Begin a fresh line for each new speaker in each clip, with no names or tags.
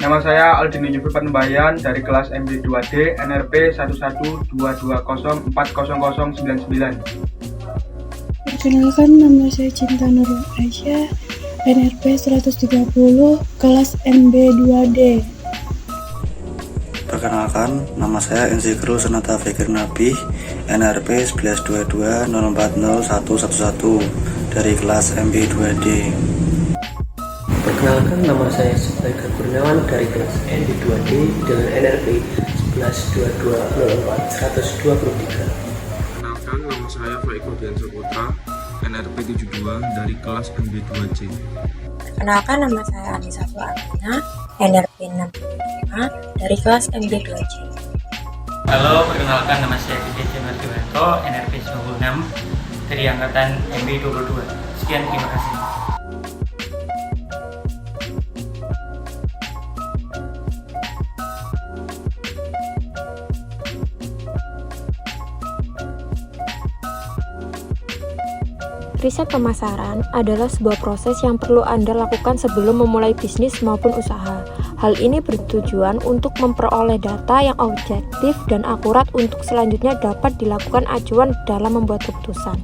Nama saya Aldini Yufri Patembayan dari kelas MB2D NRP 11220404099.
Perkenalkan, nama saya Cinta Nurul Aisyah, NRP 130, kelas MB2D.
Perkenalkan, nama saya Insikrul Senata Fikir Nabi, NRP 1122040111 dari kelas MB2D.
Perkenalkan, nama saya Subaikan Kurniawan dari kelas MB2D dengan NRP 1122041123.
Perkenalkan, nama saya Faiko Dian Saputra, NRP 72 dari kelas MB2C.
Perkenalkan, nama saya Anissa Fulamina, NRP 65 dari kelas MB2C.
Halo, perkenalkan, nama saya Bidit Jamardiwanto, NRP 96 dari angkatan MB22. Sekian, terima kasih.
Riset pemasaran adalah sebuah proses yang perlu Anda lakukan sebelum memulai bisnis maupun usaha. Hal ini bertujuan untuk memperoleh data yang objektif dan akurat untuk selanjutnya dapat dilakukan acuan dalam membuat keputusan.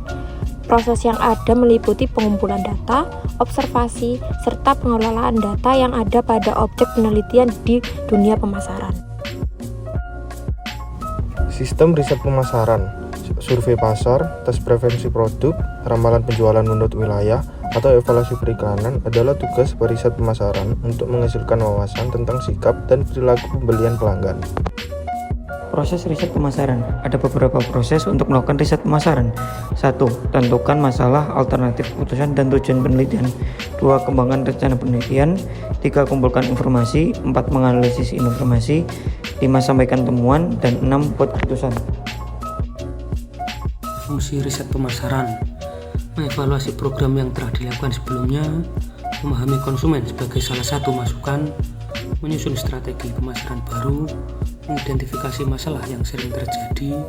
Proses yang ada meliputi pengumpulan data, observasi, serta pengelolaan data yang ada pada objek penelitian di dunia pemasaran.
Sistem riset pemasaran, survei pasar, tes preferensi produk, ramalan penjualan menurut wilayah, atau evaluasi periklanan adalah tugas periset pemasaran untuk menghasilkan wawasan tentang sikap dan perilaku pembelian pelanggan.
Proses riset pemasaran. Ada beberapa proses untuk melakukan riset pemasaran. 1. Tentukan masalah, alternatif keputusan, dan tujuan penelitian. 2. Kembangkan rencana penelitian. 3. Kumpulkan informasi. 4. Menganalisis informasi. 5. Sampaikan temuan. Dan 6. Buat keputusan.
Fungsi riset pemasaran: mengevaluasi program yang telah dilakukan sebelumnya, memahami konsumen sebagai salah satu masukan, menyusun strategi pemasaran baru, mengidentifikasi masalah yang sering terjadi,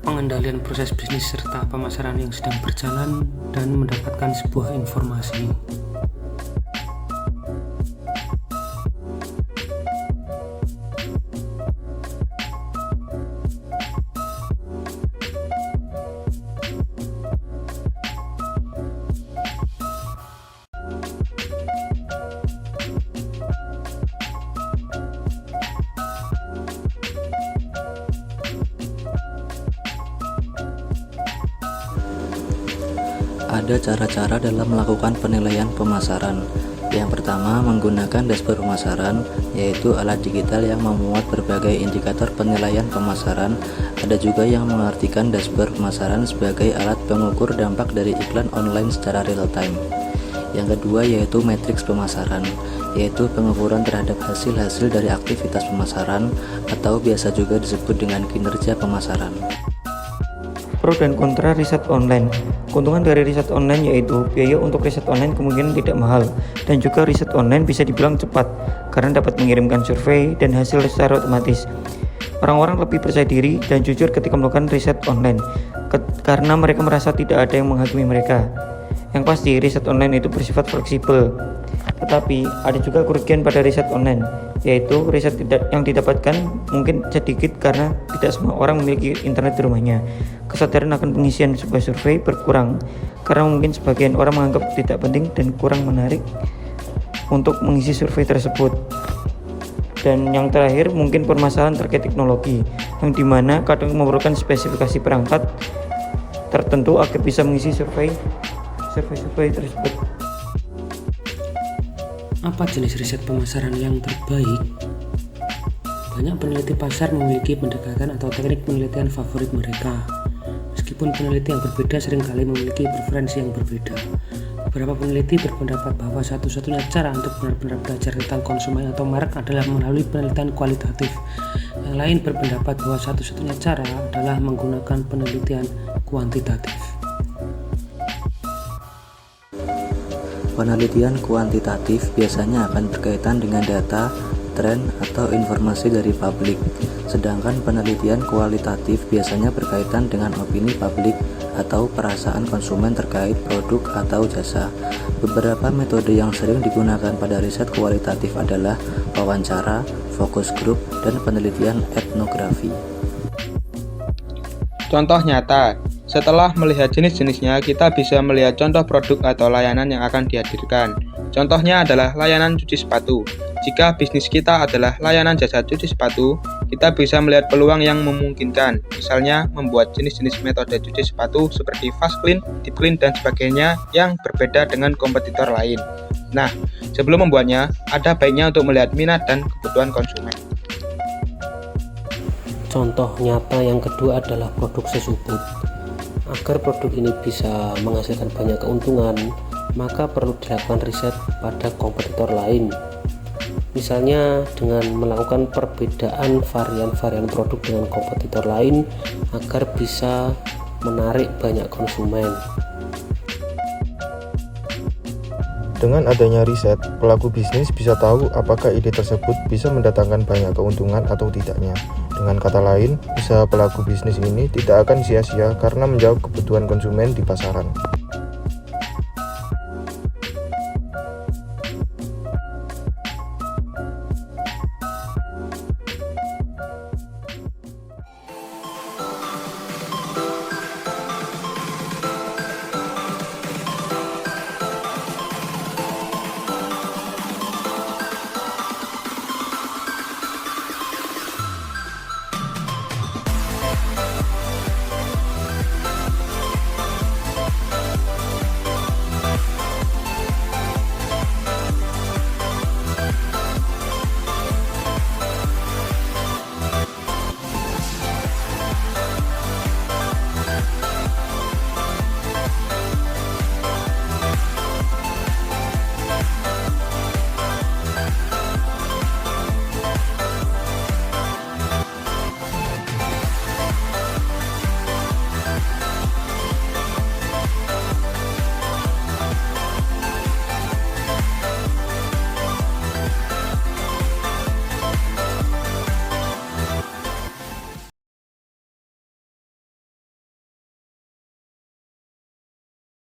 pengendalian proses bisnis serta pemasaran yang sedang berjalan, dan mendapatkan sebuah informasi.
Ada cara-cara dalam melakukan penilaian pemasaran. Yang pertama, menggunakan dashboard pemasaran, yaitu alat digital yang memuat berbagai indikator penilaian pemasaran. Ada juga yang mengartikan dashboard pemasaran sebagai alat pengukur dampak dari iklan online secara real time. Yang kedua yaitu matriks pemasaran, yaitu pengukuran terhadap hasil-hasil dari aktivitas pemasaran, atau biasa juga disebut dengan kinerja pemasaran.
Pro dan kontra riset online. Keuntungan dari riset online yaitu biaya untuk riset online kemungkinan tidak mahal, dan juga riset online bisa dibilang cepat karena dapat mengirimkan survei dan hasil secara otomatis. Orang-orang lebih percaya diri dan jujur ketika melakukan riset online karena mereka merasa tidak ada yang menghakimi mereka. Yang pasti, riset online itu bersifat fleksibel. Tetapi ada juga kerugian pada riset online, yaitu riset yang didapatkan mungkin sedikit karena tidak semua orang memiliki internet di rumahnya. Kesadaran akan pengisian sebuah survei berkurang karena mungkin sebagian orang menganggap tidak penting dan kurang menarik untuk mengisi survei tersebut. Dan yang terakhir mungkin permasalahan terkait teknologi, yang dimana kadang memerlukan spesifikasi perangkat tertentu agar bisa mengisi survei tersebut.
Apa jenis riset pemasaran yang terbaik? Banyak peneliti pasar memiliki pendekatan atau teknik penelitian favorit mereka. Meskipun peneliti yang berbeda seringkali memiliki preferensi yang berbeda. Beberapa peneliti berpendapat bahwa satu-satunya cara untuk benar-benar belajar tentang konsumen atau merek adalah melalui penelitian kualitatif. Yang lain berpendapat bahwa satu-satunya cara adalah menggunakan penelitian kuantitatif.
Penelitian kuantitatif biasanya akan berkaitan dengan data, tren, atau informasi dari publik, sedangkan penelitian kualitatif biasanya berkaitan dengan opini publik atau perasaan konsumen terkait produk atau jasa. Beberapa metode yang sering digunakan pada riset kualitatif adalah wawancara, fokus grup, dan penelitian etnografi.
Contoh nyata, setelah melihat jenis-jenisnya, kita bisa melihat contoh produk atau layanan yang akan dihadirkan. Contohnya adalah layanan cuci sepatu. Jika bisnis kita adalah layanan jasa cuci sepatu, kita bisa melihat peluang yang memungkinkan, misalnya membuat jenis-jenis metode cuci sepatu seperti fast clean, deep clean, dan sebagainya yang berbeda dengan kompetitor lain. Nah, sebelum membuatnya, ada baiknya untuk melihat minat dan kebutuhan konsumen.
Contoh nyata yang kedua adalah produk sesubut. Agar produk ini bisa menghasilkan banyak keuntungan, maka perlu dilakukan riset pada kompetitor lain. Misalnya dengan melakukan perbedaan varian-varian produk dengan kompetitor lain agar bisa menarik banyak konsumen.
Dengan adanya riset, pelaku bisnis bisa tahu apakah ide tersebut bisa mendatangkan banyak keuntungan atau tidaknya. Dengan kata lain, usaha pelaku bisnis ini tidak akan sia-sia karena menjawab kebutuhan konsumen di pasaran.